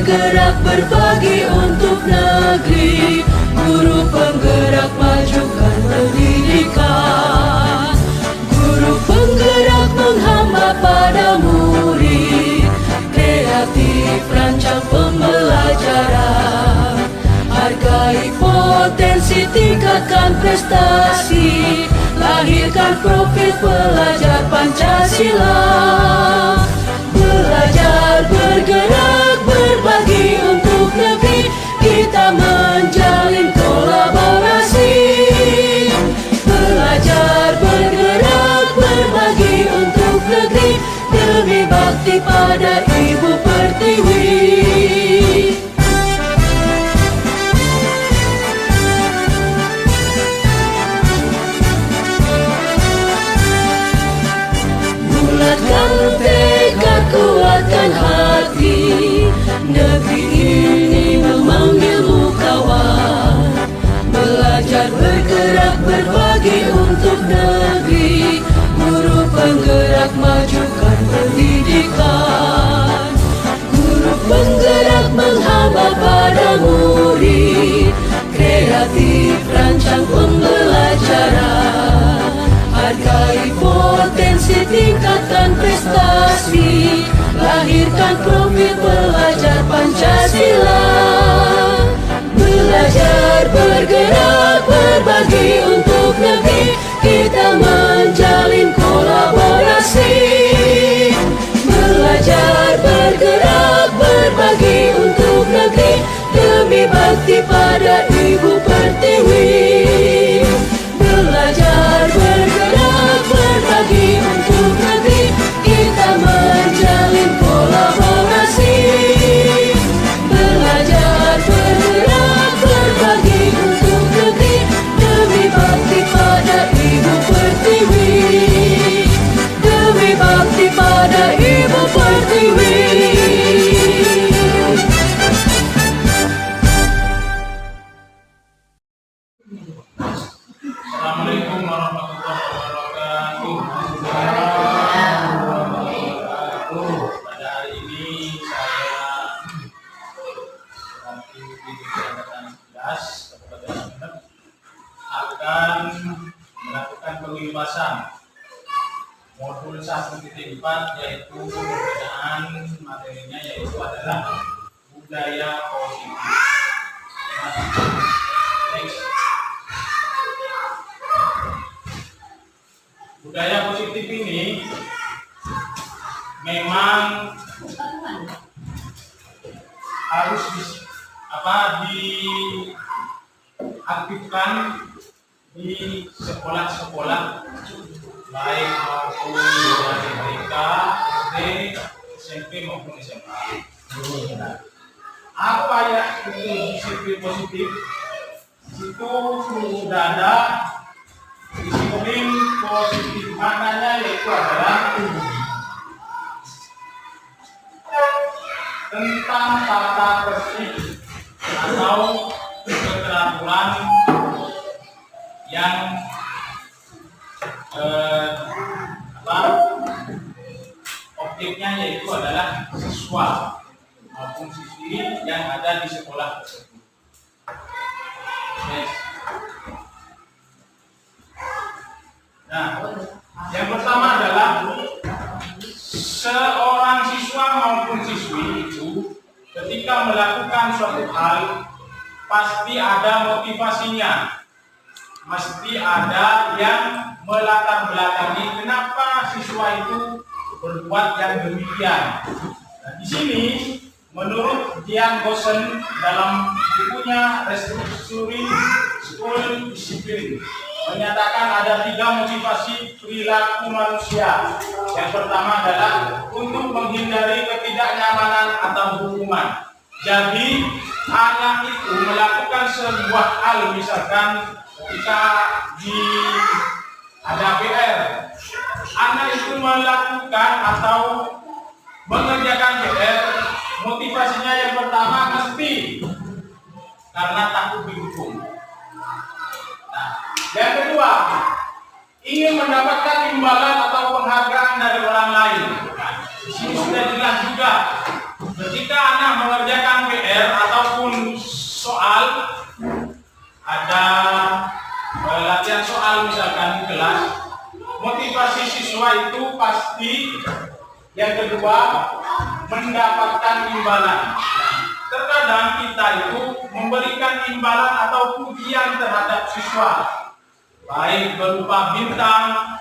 bergerak berbagi untuk negeri, guru penggerak majukan pendidikan, guru penggerak menghamba pada murid, kreatif rancang pembelajaran, hargai potensi, tingkatkan prestasi, lahirkan profil pelajar Pancasila. Belajar, bergerak, berbagi untuk negeri, kita menjalin kolaborasi. Belajar, bergerak, berbagi untuk negeri, demi bakti pada Ibu Pertiwi. Bulatkan tekad, kuatkan hati, negeri ini memanggilmu kawan. Belajar, bergerak, berbagi untuk negeri, guru penggerak majukan pendidikan, guru penggerak menghamba pada murid, kreatif rancang pembelajaran, hargai potensi, tingkatkan prestasi, lahirkan profil pelajar Pancasila. Belajar, bergerak, berbagi untuk negeri, kita menjalin kolaborasi. Belajar, bergerak, berbagi untuk negeri, demi bakti pada Ibu Pertiwi. Belajar, bergerak, berbagi untuk negeri, kita menjalin kolaborasi. Belajar, bergerak, berbagi untuk negeri, demi bakti pada Ibu Pertiwi. Demi bakti pada Ibu Pertiwi. Assalamualaikum warahmatullahi wabarakatuh. Pada hari ini saya selaku Dirjen Angkatan 11 Kabupaten Sumeneb akan melakukan pengilumasan modul 1.4, yaitu pembinaan materinya yaitu adalah budaya positif. Next. Budaya positif ini memang harus diaktifkan di sekolah-sekolah baik maupun dari TK, SD, SMP maupun SMA. Apa ya itu disiplin positif? Itu sudah ada disiplin positif, maknanya yaitu adalah tentang tata tertib atau keteraturan yang objeknya yaitu adalah siswa maupun siswi yang ada di sekolah tersebut. Nah, yang pertama adalah seorang siswa maupun siswi itu ketika melakukan suatu hal pasti ada motivasinya, mesti ada yang melatar belakangi kenapa siswa itu berbuat yang demikian. Nah, di sini menurut Dian Gosen dalam bukunya Restructuring School Discipline menyatakan ada 3 motivasi perilaku manusia. Yang pertama adalah untuk menghindari ketidaknyamanan atau hukuman. Jadi anak itu melakukan sebuah hal, misalkan ketika ada PR, anak itu melakukan atau mengerjakan PR, motivasinya yang pertama mesti karena takut dihukum. Nah, yang kedua, ingin mendapatkan imbalan atau penghargaan dari orang lain. Nah, di sini sudah jelas juga ketika anak mengerjakan PR ataupun soal, ada latihan soal misalkan di kelas, motivasi siswa itu pasti yang kedua mendapatkan imbalan. Terkadang kita itu memberikan imbalan atau pujian terhadap siswa, baik berupa bintang,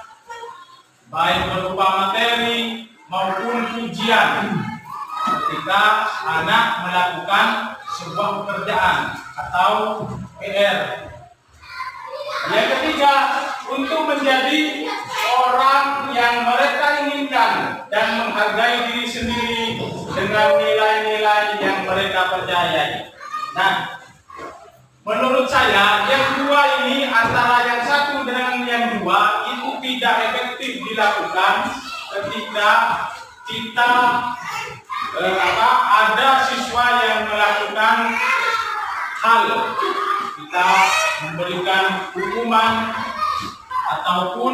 baik berupa materi maupun pujian ketika anak melakukan sebuah pekerjaan atau PR. Yang ketiga, untuk menjadi orang yang mereka inginkan dan menghargai diri sendiri dengan nilai-nilai yang mereka percayai. Nah, menurut saya yang dua ini, antara yang satu dengan yang dua itu tidak efektif dilakukan ketika kita ada siswa yang melakukan hal, kita memberikan hukuman ataupun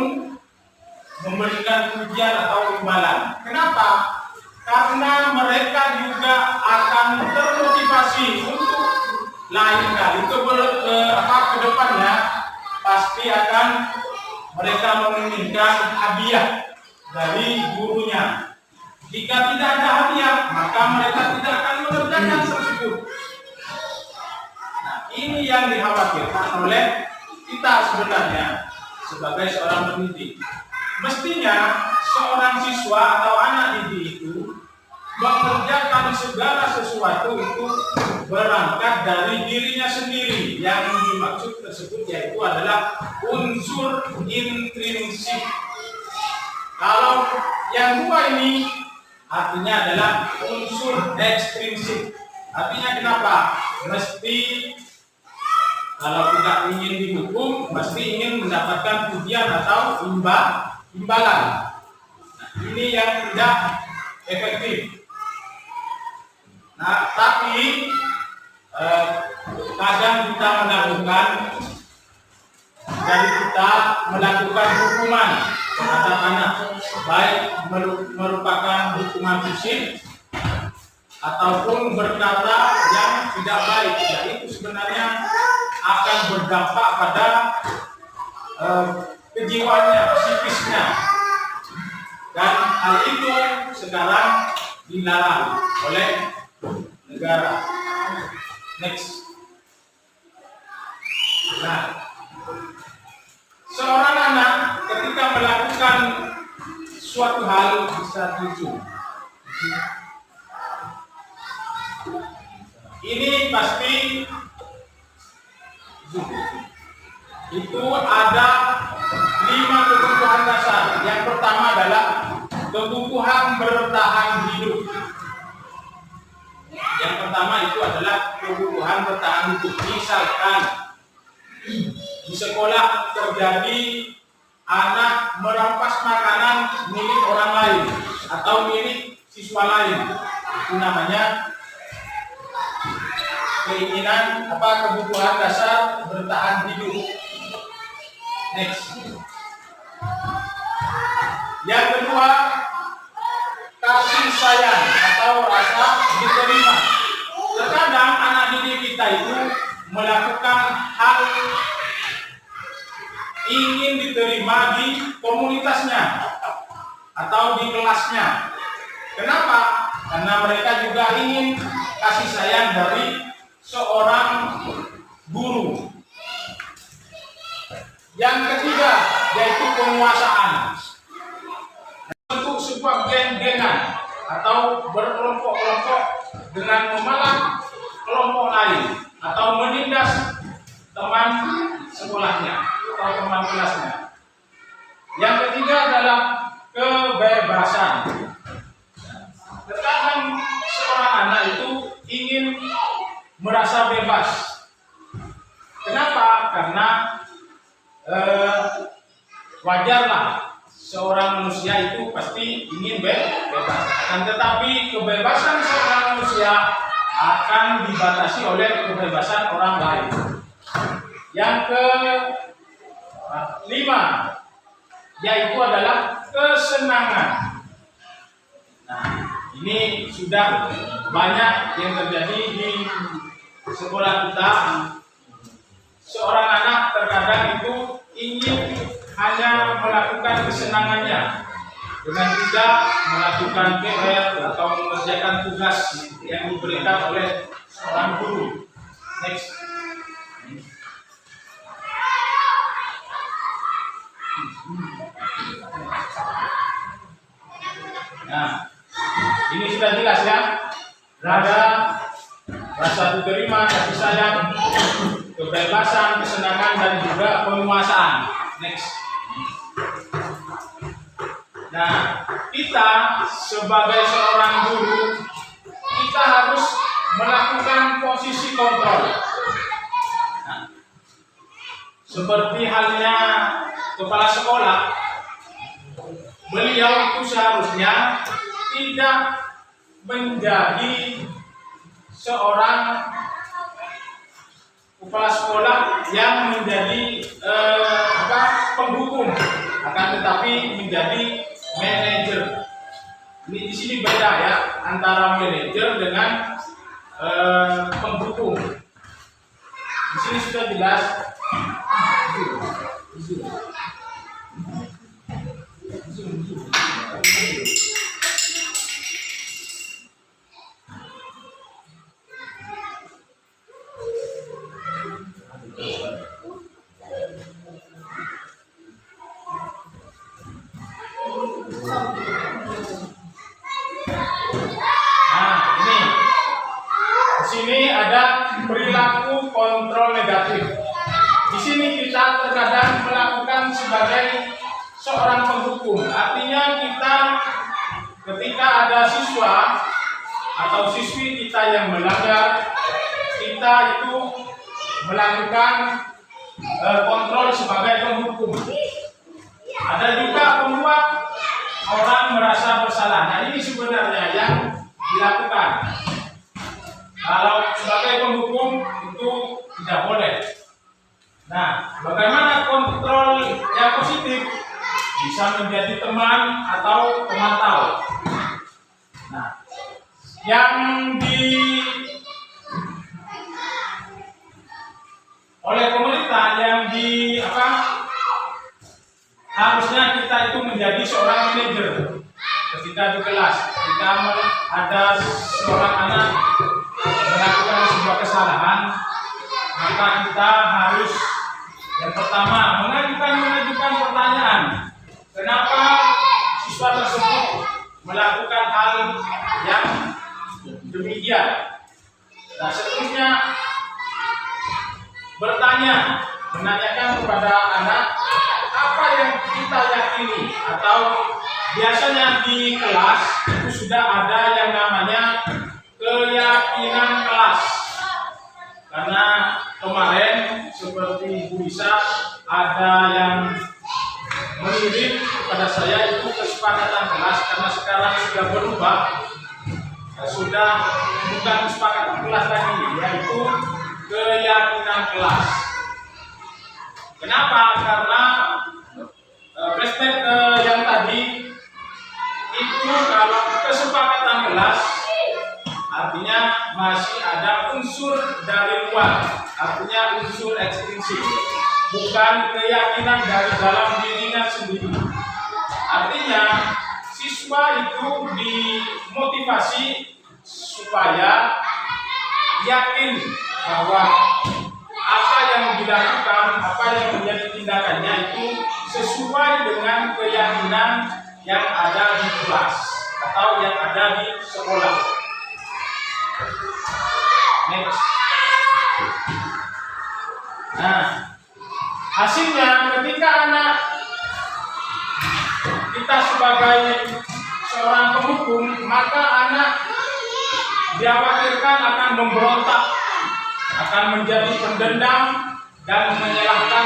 memberikan pujian atau imbalan. Kenapa? Karena mereka juga akan termotivasi untuk lain kali ke depannya pasti akan mereka menginginkan hadiah dari gurunya. Jika tidak ada hadiah, maka mereka tidak akan mengerjakan tersebut. Nah, ini yang dikhawatirkan oleh kita sebenarnya sebagai seorang pendidik. Mestinya seorang siswa atau anak didik itu mengerjakan segala sesuatu itu berangkat dari dirinya sendiri. Yang dimaksud tersebut yaitu adalah unsur intrinsik. Kalau yang dua ini artinya adalah unsur ekstrinsik. Artinya kenapa? Mesti kalau tidak ingin dihukum, mesti ingin mendapatkan pujian atau imbalan. Nah, ini yang tidak efektif. Nah, tapi kadang kita melakukan dari kita melakukan hukuman terhadap anak, baik merupakan hukuman fisik ataupun berkata yang tidak baik. Jadi itu sebenarnya akan berdampak pada kejiwaannya, psikisnya, dan hal itu sekarang dilarang oleh negara. Next. Nah, seorang anak ketika melakukan suatu hal bisa tujuh. Ini pasti itu ada 5 kebutuhan dasar. Yang pertama adalah kebutuhan bertahan hidup. Yang pertama itu adalah kebutuhan bertahan hidup. Misalkan di sekolah terjadi anak merampas makanan milik orang lain atau milik siswa lain, itu namanya keinginan kebutuhan dasar bertahan hidup. Next. Yang kedua, kasih sayang atau rasa diterima. Terkadang anak didik kita itu melakukan hal ingin diterima di komunitasnya atau di kelasnya. Kenapa? Karena mereka juga ingin kasih sayang dari seorang guru. Yang ketiga yaitu penguasaan. Untuk sebuah geng-gengan atau berkelompok-kelompok dengan memalak kelompok lain atau menindas teman sekolahnya atau teman kelasnya. Yang ketiga adalah kebebasan. Terkadang seorang anak itu ingin merasa bebas. Kenapa? Karena wajarlah seorang manusia itu pasti ingin bebas. Dan tetapi kebebasan seorang manusia akan dibatasi oleh kebebasan orang lain. Yang kelima yaitu adalah kesenangan. Nah, ini sudah banyak yang terjadi di sekolah kita. Seorang anak terkadang itu ingin hanya melakukan kesenangannya dengan tidak melakukan PR atau mengerjakan tugas yang diberikan oleh seorang guru. Next. Nah, ini sudah jelas ya. Ada rasa diterima, kasih sayang, kebebasan, kesenangan, dan juga penguasaan. Next. Nah, kita sebagai seorang guru, kita harus melakukan posisi kontrol. Nah, seperti halnya kepala sekolah, beliau itu seharusnya tidak menjadi seorang kepala sekolah yang menjadi penghukum, akan tetapi menjadi manajer. Ini di sini beda ya antara manajer dengan penghukum. Di sini sudah jelas. Sini ada perilaku kontrol negatif. Di sini kita terkadang melakukan sebagai seorang penghukum. Artinya kita ketika ada siswa atau siswi kita yang melanggar, kita itu melakukan kontrol sebagai penghukum. Ada juga membuat orang merasa bersalah. Nah, ini sebenarnya yang dilakukan. Kalau sebagai penghukum itu tidak boleh. Nah, bagaimana kontrol yang positif? Bisa menjadi teman atau pemantau. Nah, yang oleh pemerintah harusnya kita itu menjadi seorang manajer ketika di kelas. Ketika ada seorang anak melakukan sebuah kesalahan, maka kita harus yang pertama mengajukan pertanyaan, kenapa siswa tersebut melakukan hal yang demikian. Nah, seterusnya menanyakan kepada anak apa yang kita yakini, atau biasanya di kelas itu sudah ada yang namanya keyakinan kelas. Karena kemarin seperti Bu Isa ada yang mengirim kepada saya itu kesepakatan kelas, karena sekarang sudah berubah, sudah bukan kesepakatan kelas lagi, yaitu keyakinan kelas. Kenapa? Karena flashback yang tadi itu kalau kesepakatan kelas artinya masih ada unsur dari luar, artinya unsur ekstrinsik, bukan keyakinan dari dalam dirinya sendiri. Artinya siswa itu dimotivasi supaya yakin bahwa apa yang dilakukan, apa yang menjadi tindakannya itu sesuai dengan keyakinan yang ada di kelas atau yang ada di sekolah. Next. Nah, hasilnya ketika anak kita sebagai seorang penghukum, maka anak dikhawatirkan akan memberontak, akan menjadi pendendam dan menyalahkan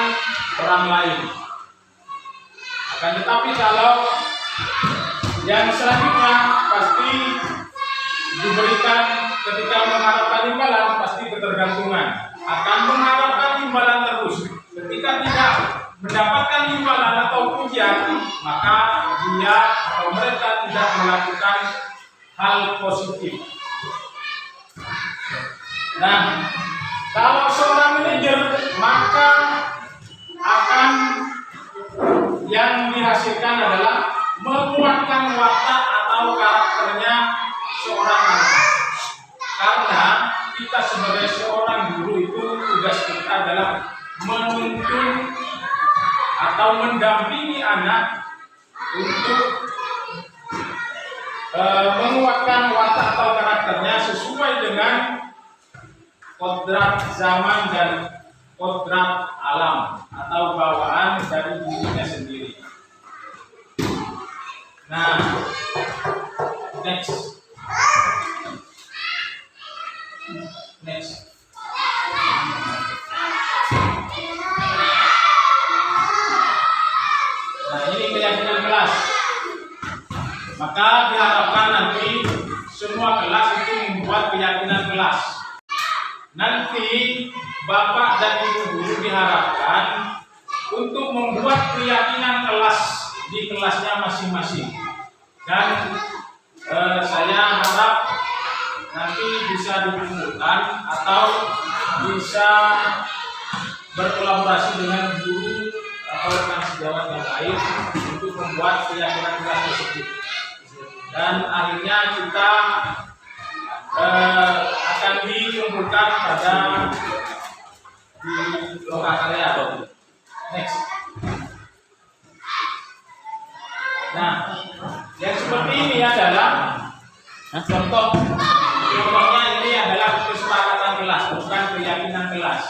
orang lain. Akan tetapi kalau yang selanjutnya pasti diberikan ketika mengharapkan imbalan, pasti ketergantungan, akan mengharapkan imbalan terus. Ketika tidak mendapatkan imbalan atau pujian, maka dia atau mereka tidak melakukan hal positif. Nah, kalau seorang manajer, maka akan yang dihasilkan adalah menguatkan watak atau karakternya seorang anak. Karena kita sebagai seorang guru itu tugas kita adalah menuntun atau mendampingi anak untuk menguatkan watak atau karakternya sesuai dengan kodrat zaman dan kodrat alam atau bawaan dari dirinya sendiri. Nah, next. Nah, ini keyakinan kelas. Maka diharapkan nanti semua kelas itu membuat keyakinan kelas. Nanti Bapak dan Ibu guru diharapkan untuk membuat keyakinan kelas di kelasnya masing-masing. Dan saya harap nanti bisa dikumpulkan atau bisa berkolaborasi dengan guru atau rekan sejawat yang lain untuk membuat keyakinan kelas tersebut. Dan akhirnya kita akan dikumpulkan pada di lokakarya. Next. Nah, yang seperti ini adalah contohnya ini adalah kesepakatan kelas, bukan keyakinan kelas.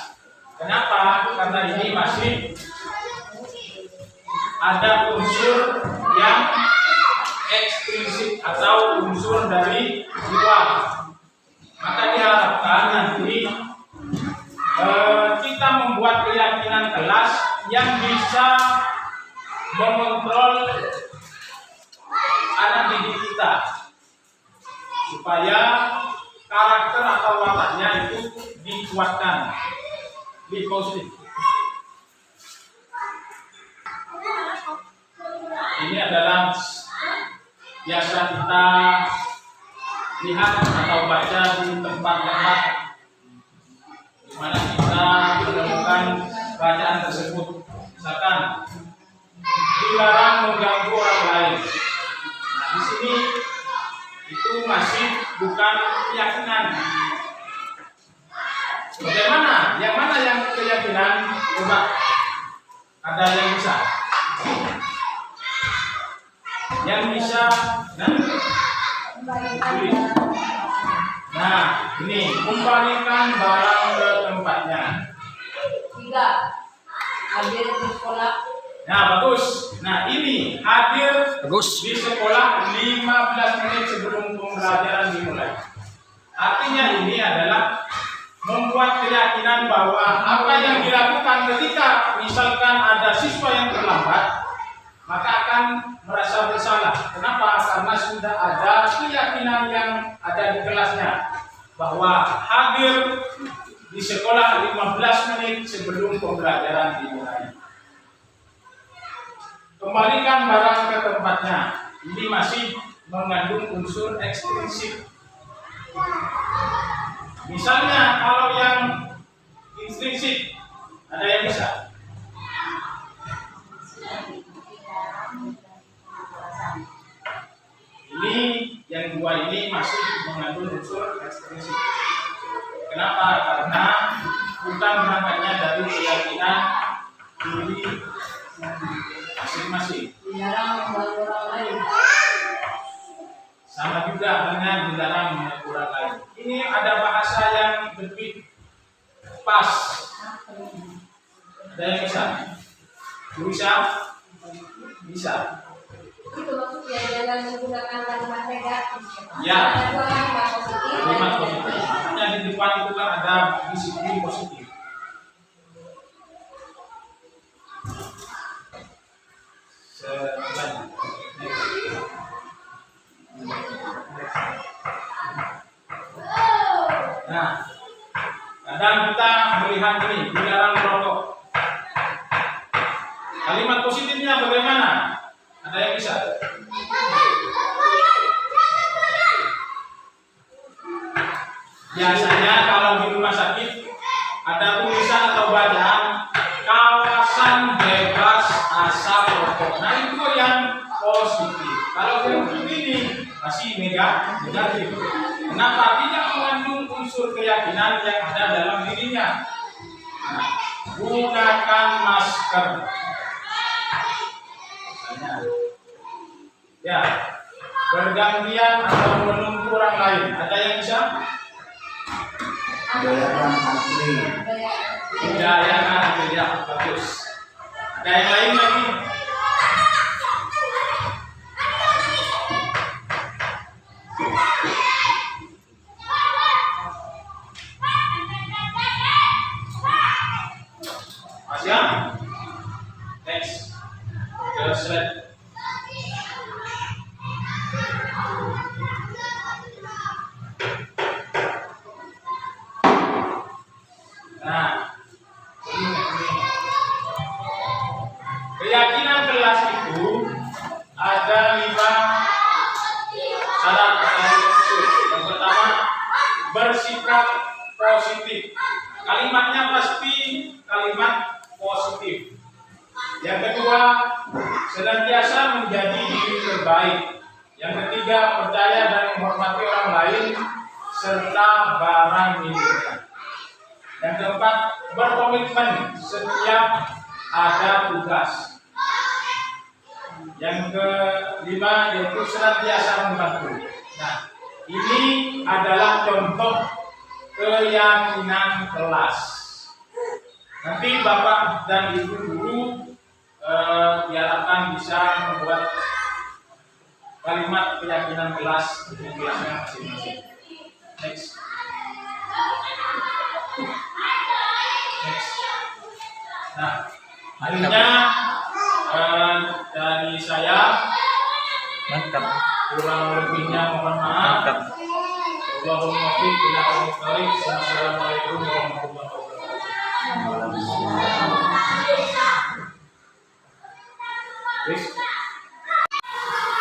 Kenapa? Karena ini masih ada unsur yang eksklusif atau unsur dari luar. Maka diharapkan nanti kita membuat keyakinan kelas yang bisa mengontrol anak didik kita supaya karakter atau wataknya itu dikuatkan, positif. Ini adalah biasa kita lihat atau baca di tempat-tempat di mana kita menemukan bacaan tersebut. Misalkan dilarang mengganggu orang lain. Nah, di sini itu masih bukan keyakinan. Bagaimana? Yang mana yang keyakinan? Coba ada yang bisa? Yang bisa? Nah, ini kembalikan barang ke tempatnya. 3. Hadir di sekolah. Nah, bagus. Nah, ini hadir di sekolah 15 menit sebelum pembelajaran dimulai. Artinya ini adalah membuat keyakinan bahwa apa yang dilakukan ketika misalkan ada siswa yang terlambat, maka akan merasa bersalah. Kenapa? Karena sudah ada keyakinan yang ada di kelasnya bahwa hadir di sekolah 15 menit sebelum pembelajaran dimulai. Kembalikan barang ke tempatnya. Ini masih mengandung unsur ekstrinsik. Misalnya kalau yang intrinsik, ada yang bisa? Ini yang dua ini masih mengandung unsur ekstrinsik. Kenapa? Karena bukan berangkatnya dari keyakinan diri masing-masing. Dilarang mengganggu orang lain. Sama juga dengan dilarang mengganggu orang lain. Ini ada bahasa yang lebih pas. Ada yang bisa? Bisa? Bisa. Itu maksudnya jangan menggunakan kalimat negatif. Ya. Kalimat positif. Kalimat positif. Makanya di depan itu kan ada disiplin positif. Nah, kadang kita melihat ini dilarang merokok. Kalimat positifnya bagaimana? Ada yang bisa? Biasanya kalau di rumah sakit ada tulisan atau bacaan kawasan bebas asap rokok. Nah itu yang positif. Kalau yang begini masih negatif. Kenapa? Tidak mengandung unsur keyakinan yang ada dalam dirinya. Nah, gunakan masker. Ya, bergantian atau menunggu orang lain. Ada yang bisa? Budayakan antri. Budayakan antri, ya, bagus. Ada yang lain lagi? Masih ya? Next. Ke slide. Nah, ini. Keyakinan kelas itu ada 5 syarat atau unsur. Yang pertama, bersikap positif. Kalimatnya pasti kalimat positif. Yang kedua, senantiasa menjadi diri terbaik. Yang ketiga, percaya dan menghormati orang lain serta barang miliknya. Yang keempat, berkomitmen setiap ada tugas. Yang kelima yaitu senantiasa membantu. Nah, ini adalah contoh keyakinan kelas. Nanti Bapak dan Ibu guru diharapkan bisa membuat kalimat keyakinan kelas di kelasnya masing-masing. Next. Nah, akhirnya dari saya mantap. kurang lebihnya mohon maaf. Allahumma fi ila al-karim. Assalamualaikum warahmatullahi wabarakatuh. Please.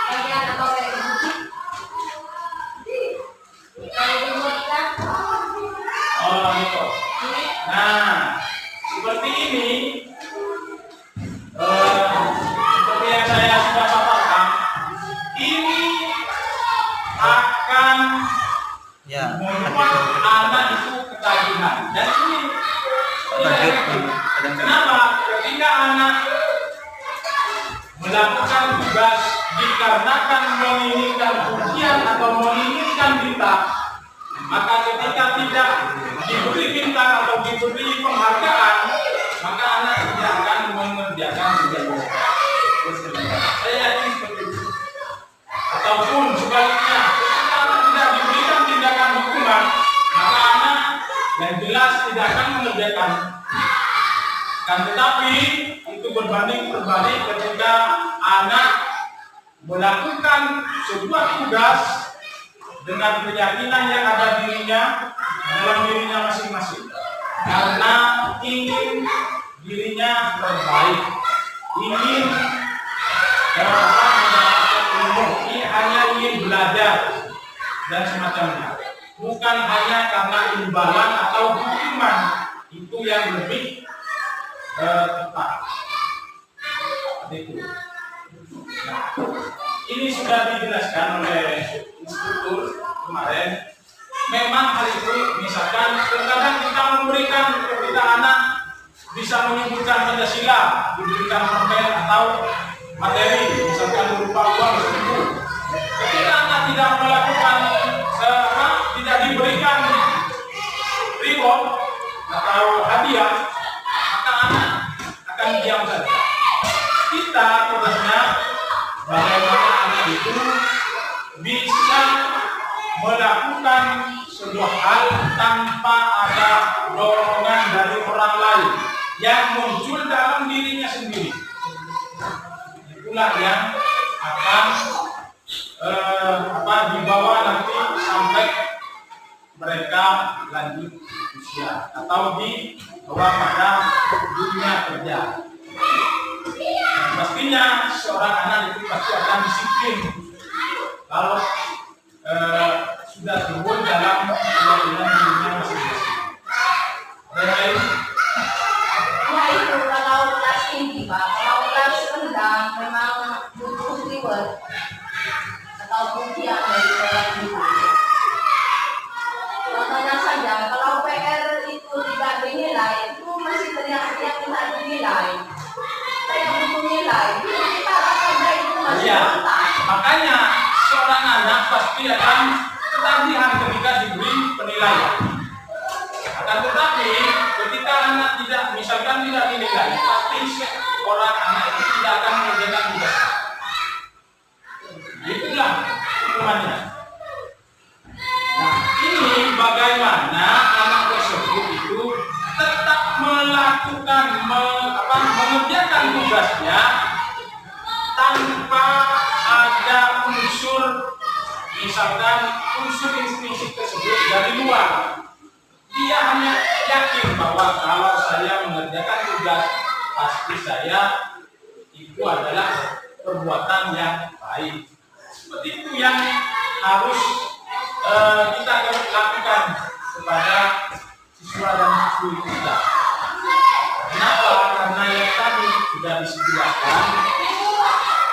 Bagian atau kayak gitu? Kalau remote kan? Oh, gitu. Nah, seperti ini. Seperti yang saya sudah paparkan, ini akan membuat anak itu ketagihan. Dan ini tidak efektif. Kenapa? Ketika anak melakukan tugas dikarenakan menginginkan pujian atau menginginkan bintang, maka ketika tidak diberi bintang atau diberi penghargaan, maka anak tidak akan mengerjakan tugasnya. Saya yakin seperti itu. Ataupun sebaliknya, ketika anak tidak diberikan tindakan hukuman, maka anak yang jelas tidak akan mengerjakan. Dan tetapi itu berbanding terbalik ketika anak melakukan sebuah tugas dengan keyakinan yang ada dalam dirinya masing-masing, karena ingin dirinya terbaik, ingin mendapatkan ilmu, hanya ingin belajar dan semacamnya, bukan hanya karena imbalan atau hukuman. Itu yang lebih tepat. Itu. Nah, ini sudah dijelaskan oleh instruktur kemarin. Memang hal itu, misalkan terkadang kita memberikan kepada anak bisa menyebutkan Pancasila, diberikan permen atau materi, misalkan berupa uang 1.000. Ketika anak tidak melakukan tidak diberikan reward atau hadiah, maka anak akan diam saja. Kita tugasnya bagaimana anak itu bisa melakukan sebuah hal tanpa ada dorongan dari orang lain yang muncul dalam dirinya sendiri. Itulah yang akan dibawa nanti sampai mereka lanjut usia atau dibawa pada dunia kerja. Pastinya seorang anak itu pasti akan disiplin kalau sudah timbul dalam keyakinan reward atau pujian dari orang itu. Contohnya saja, kalau PR itu tidak dinilai, itu masih teriak-teriak tidak dinilai. Saya butuh nilai, kita ada itu masih Iya. kontak. Makanya seorang anak pasti akan ketagihan ketika diberi penilaian. Akan tetapi ketika anak tidak, misalkan tidak dinilai, pasti seorang anak itu tidak akan mengerjakan tugas. Itulah hukumannya. Nah, ini bagaimana anak tersebut itu tetap melakukan, mengerjakan tugasnya tanpa ada unsur, misalkan unsur intrinsik tersebut dari luar. Dia hanya yakin bahwa kalau saya mengerjakan tugas, pasti saya itu adalah perbuatan yang baik. Seperti itu yang harus kita lakukan kepada siswa dan siswi kita. Kenapa? Karena yang tadi sudah disebutkan,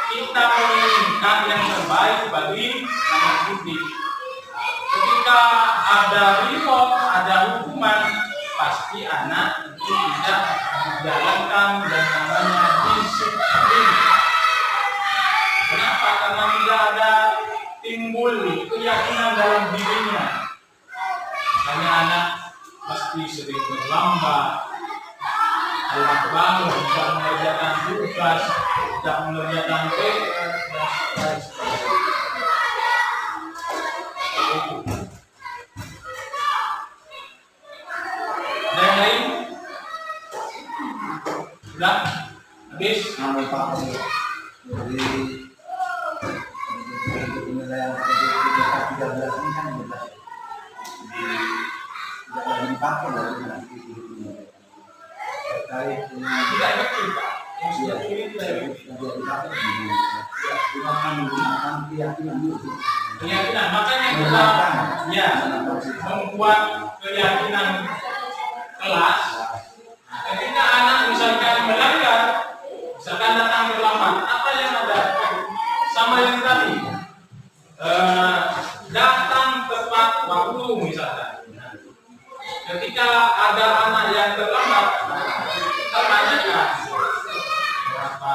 kita menginginkan yang terbaik bagi anak didik. Ketika ada reward, ada hukuman, pasti anak itu tidak menjalankan dan namanya disiplin. Kenapa? Karena tidak ada timbul keyakinan dalam dirinya. Hanya anak pasti sering terlambat, lambat bangun, tidak mengerjakan tugas, tidak mengerjakan PR, dan sebagainya. Ada yang lain? Sudah? Habis? Nama Pak jadi penilaian 13 ini kan bebas. Tidak lagi dipakai lagi nanti terkait Tidak efektif, Pak. Yang sudah pilih tidak efektif. tidak dipakai gunakan menggunakan keyakinan dulu. Keyakinan, makanya kita ya membuat keyakinan kelas. Ketika anak misalkan melanggar, misalkan datang terlambat, apa yang ada? Sama yang tadi, datang tepat waktu misalkan. Ketika ada anak yang terlambat, kita tanyakan berapa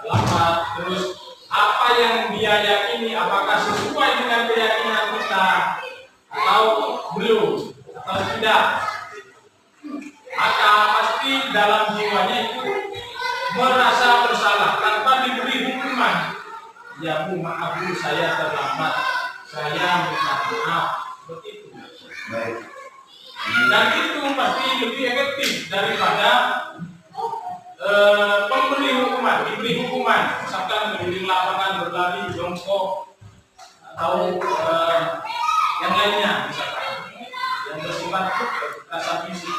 lambat, terus apa yang dia yakini, apakah sesuai dengan keyakinan kita atau belum atau tidak. Maka pasti dalam jiwanya itu merasa bersalah tanpa diberi hukuman. Ya Bu, maaf Bu, saya terlambat, saya minta maaf. Seperti itu. Baik. Dan itu pasti lebih efektif daripada pemberi hukuman, diberi hukuman, misalkan keliling lapangan, berlari, jongkok, atau yang lainnya, misalkan yang bersifat kekerasan fisik.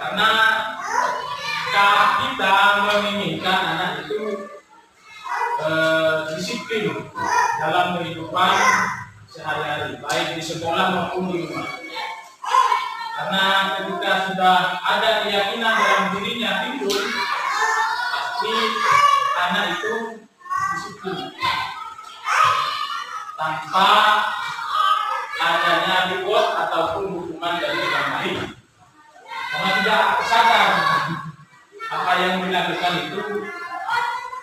Karena kita menginginkan anak itu disiplin dalam kehidupan sehari-hari, baik di sekolah maupun di rumah. Karena ketika sudah ada keyakinan dalam dirinya timbul, pasti anak itu disiplin tanpa adanya reward ataupun hukuman dari orang lain. Karena tidak sadar apa yang dilakukan itu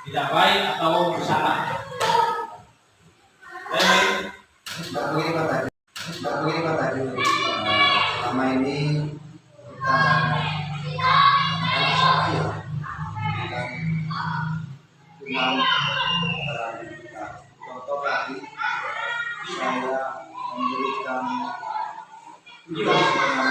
tidak baik atau salah. Tidak begini Pak Tajul. Tidak begini Pak Tajul. Selama ini kita saya dan cuma kita. Contoh tadi saya memberikan tugas kepada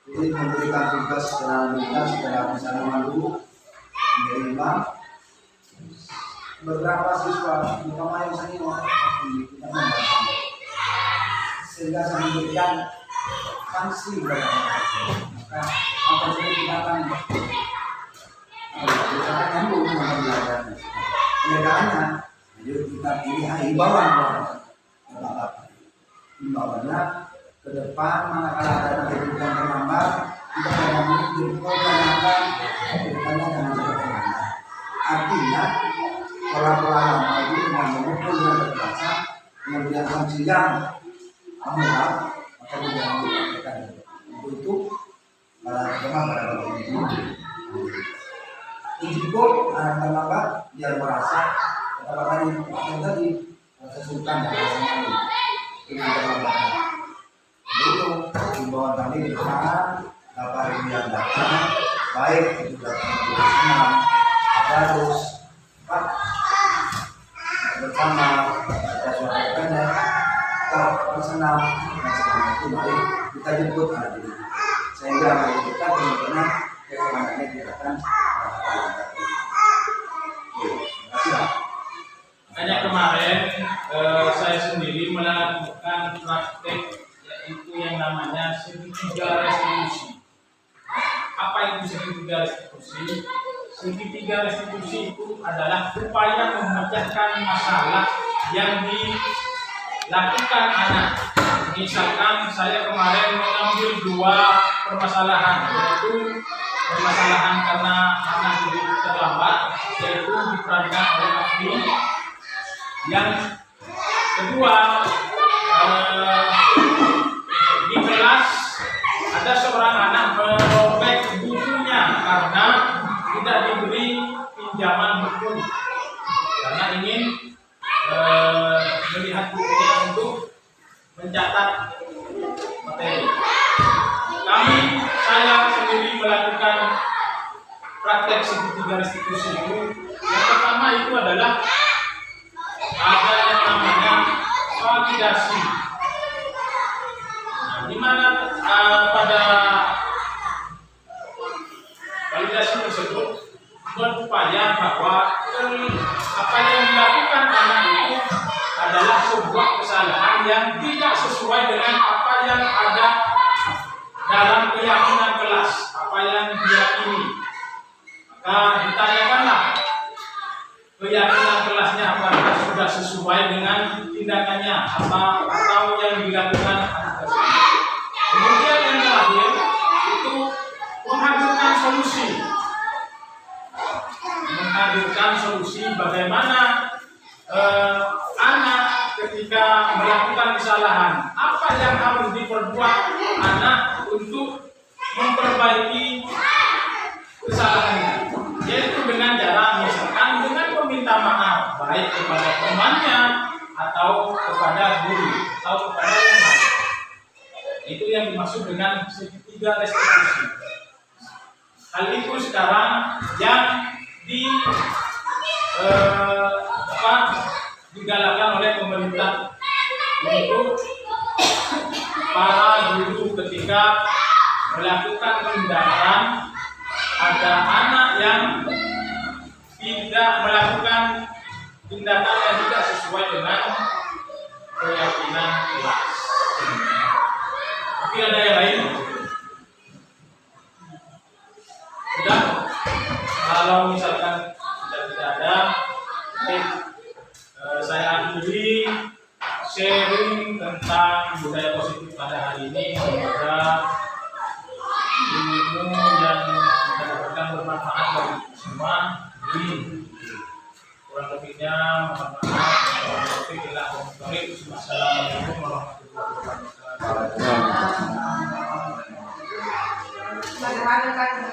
jadi memberikan tugas secara misalnya malu menerima beberapa siswa terutama yang senior kita membantu sehingga saya memberikan sanksi kepada mereka. Maka apa saja kita akan nyambung dengan belajarnya. Peledaannya, jadi kita pilih himbauan Bapak. Himbauannya ke depan manakala ada yang terlambat kita membangun dipertanyakan kaitannya dengan kekerasan. Artinya pola-pola lama itu dengan memukul dengan kekerasan, kemudian sanksi yang amuran, maka juga dilakukan. Itu teman ini. Dijemput anak biar merasa kata tadi sesukan dan rasanya ini terlambat. Itu himbauan kami di depan Bapak Ibu yang datang, baik itu datang di senam, harus bersama ada suara pendek, atau bersenam dan sebagainya itu baik kita jemput anak ini sehingga kita benar-benar kesemangatnya kita akan hanya kemarin saya sendiri melakukan praktek yaitu yang namanya segitiga restitusi. Apa itu segitiga restitusi? Segitiga restitusi itu adalah upaya memecahkan masalah yang dilakukan anak. Misalkan saya kemarin mengambil dua permasalahan, yaitu permasalahan karena anak jadi terlambat, yaitu diperankan oleh Abdi. Yang kedua, di kelas ada seorang anak merobek bukunya karena tidak diberi pinjaman buku, karena ingin melihat bukunya untuk mencatat materi. Saya sendiri melakukan praktek segitiga restitusi itu. Yang pertama itu adalah ada yang namanya validasi. Nah, di mana pada validasi tersebut berupaya bahwa apa yang dilakukan anak itu adalah sebuah kesalahan yang tidak sesuai dengan apa yang ada dalam keyakinan kelas, apa yang diyakini. Maka ditanyakanlah keyakinan kelasnya apakah sudah sesuai dengan tindakannya atau yang dilakukan anak tersebut. Kemudian yang terakhir itu menghadirkan solusi bagaimana anak ketika melakukan kesalahan, apa yang harus diperbuat anak untuk memperbaiki kesalahannya, yaitu dengan cara misalkan dengan meminta maaf baik kepada temannya atau kepada guru atau kepada yang lain. Itu yang dimaksud dengan segitiga restitusi. Hal itu sekarang yang digalakkan oleh pemerintah untuk para guru ketika melakukan tindakan ada anak yang tidak melakukan tindakan yang tidak sesuai dengan keyakinan kelas. Mungkin ada yang lain? Sudah? Kalau misalkan tidak ada, saya akhiri sharing tentang budaya positif pada hari ini. Semoga ilmu yang kita dapatkan bermanfaat bagi semua. Kurang lebihnya mohon maaf. Wassalamualaikum warahmatullahi wabarakatuh.